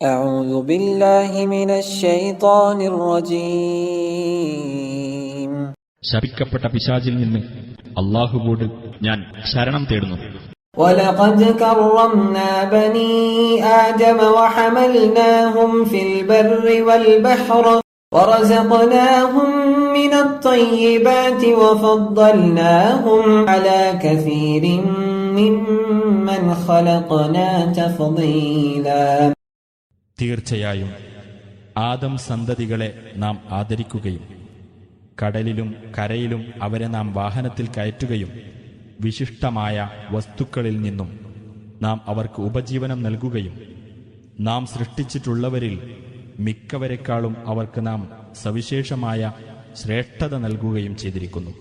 أعوذ بالله من الشيطان الرجيم. ശപിക്കപ്പെട്ട പിശാചിൽ നിന്ന് അല്ലാഹുവോട് ഞാൻ ശരണം തേടുന്നു. ولقد كرمنا بني آدم وحملناهم في البر والبحر ورزقناهم من الطيبات وفضلناهم على كثير ممن خلقنا تفضيلا. തീർച്ചയായും ആദം സന്തതികളെ നാം ആദരിക്കുകയും കടലിലും കരയിലും അവരെ നാം വാഹനത്തിൽ കയറ്റുകയും വിശിഷ്ടമായ വസ്തുക്കളിൽ നിന്നും നാം അവർക്ക് ഉപജീവനം നൽകുകയും നാം സൃഷ്ടിച്ചിട്ടുള്ളവരിൽ മിക്കവരെക്കാളും അവർക്ക് നാം സവിശേഷമായ ശ്രേഷ്ഠത നൽകുകയും ചെയ്തിരിക്കുന്നു.